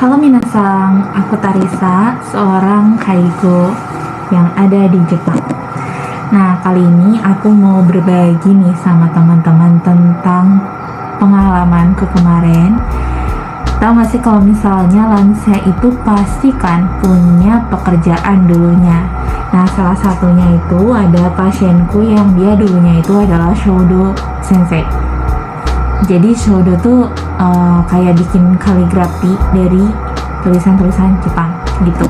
Halo minasang, aku Tarisa, seorang kaigo yang ada di Jepang. Nah, kali ini aku mau berbagi nih sama teman-teman tentang pengalamanku kemarin. Tahu gak sih kalau misalnya lansia itu pasti kan punya pekerjaan dulunya. Nah, salah satunya itu ada pasienku yang dia dulunya itu adalah Shodo Sensei. Jadi Shodo tuh kayak bikin kaligrafi dari tulisan-tulisan Jepang gitu.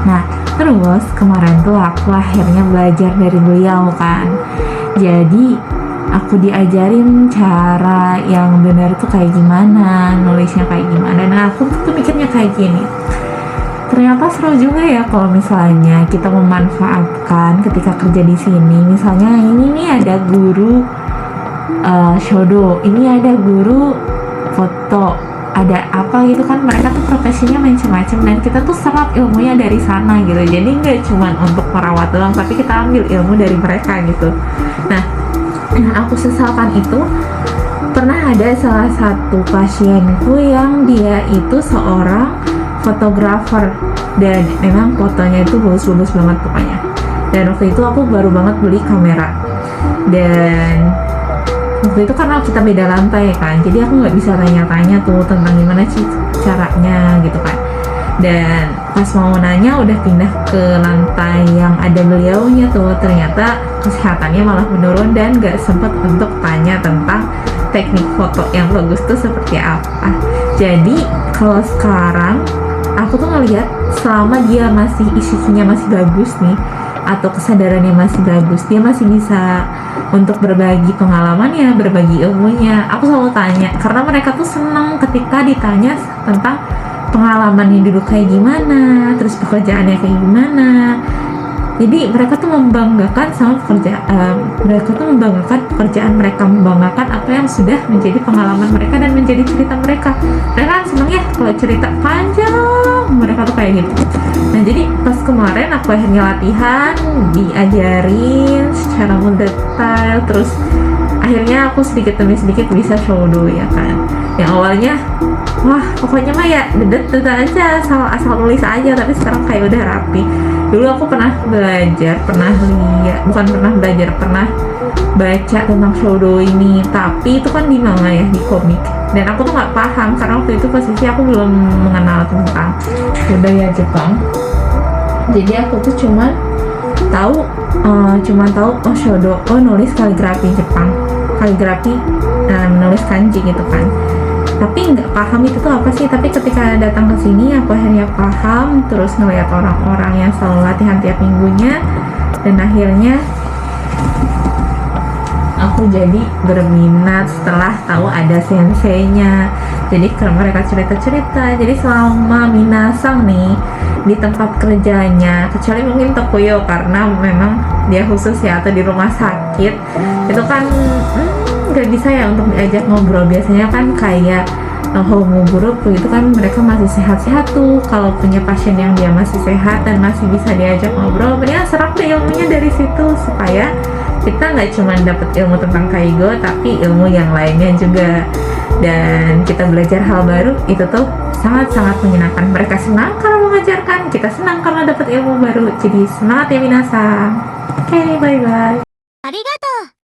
Nah, terus kemarin tuh aku akhirnya belajar dari beliau kan. Jadi aku diajarin cara yang benar tuh kayak gimana, nulisnya kayak gimana. Nah, aku tuh mikirnya kayak gini. Ternyata seru juga ya kalau misalnya kita memanfaatkan ketika kerja di sini. Misalnya ini nih ada guru shodo, ini ada guru foto, ada apa gitu kan, mereka tuh profesinya macam-macam dan kita tuh serap ilmunya dari sana gitu. Jadi nggak cuman untuk merawat doang, tapi kita ambil ilmu dari mereka gitu. Nah, yang aku sesalkan itu pernah ada salah satu pasienku yang dia itu seorang fotografer dan memang fotonya itu bagus-bagus banget pokoknya. Dan waktu itu aku baru banget beli kamera dan waktu itu karena kita beda lantai kan, jadi aku nggak bisa tanya-tanya tuh tentang gimana sih caranya gitu kan. Dan pas mau nanya udah pindah ke lantai yang ada beliaunya tuh, ternyata kesehatannya malah menurun dan nggak sempet untuk tanya tentang teknik foto yang bagus tuh seperti apa. Jadi kalau sekarang aku tuh ngelihat selama dia masih isinya masih bagus nih, atau kesadarannya masih bagus, dia masih bisa untuk berbagi pengalamannya, berbagi ilmunya. Aku selalu tanya, karena mereka tuh senang ketika ditanya tentang pengalamannya dulu kayak gimana, terus pekerjaannya kayak gimana. Jadi mereka tuh membanggakan sama pekerjaan, mereka tuh membanggakan pekerjaan mereka, membanggakan apa yang sudah menjadi pengalaman mereka dan menjadi cerita mereka. Mereka kan senang ya kalau cerita panjang, mereka tuh kayak gitu. Nah, jadi pas kemarin aku akhirnya latihan, diajarin secara mendetail, terus akhirnya aku sedikit demi sedikit bisa shodo ya kan. Yang awalnya wah pokoknya mah ya dedet aja, asal nulis aja, tapi sekarang kayak udah rapi. Dulu aku pernah belajar, pernah baca tentang shodo ini, tapi itu kan di manga ya, di komik, dan aku tuh nggak paham karena waktu itu posisi aku belum mengenal tentang budaya Jepang. Jadi aku tuh cuma tahu oh shodo, oh nulis kaligrafi Jepang, kaligrafi menulis kanji gitu kan, tapi nggak paham itu tuh apa sih. Tapi ketika datang ke sini aku akhirnya paham, terus ngeliat orang-orang yang selalu latihan tiap minggunya, dan akhirnya aku jadi berminat setelah tahu ada senseinya. Jadi mereka cerita-cerita. Jadi selama minasang nih di tempat kerjanya, kecuali mungkin Tokuyo karena memang dia khusus ya, atau di rumah sakit itu kan gak bisa ya untuk diajak ngobrol. Biasanya kan kayak homo group itu kan mereka masih sehat-sehat tuh. Kalau punya pasien yang dia masih sehat dan masih bisa diajak ngobrol, mendingan serap deh ilmunya dari situ, supaya kita nggak cuma dapat ilmu tentang kaigo, tapi ilmu yang lainnya juga. Dan kita belajar hal baru, itu tuh sangat-sangat menyenangkan. Mereka senang karena mengajarkan, kita senang karena dapat ilmu baru. Jadi semangat ya minasang. Oke, bye-bye. ありがとう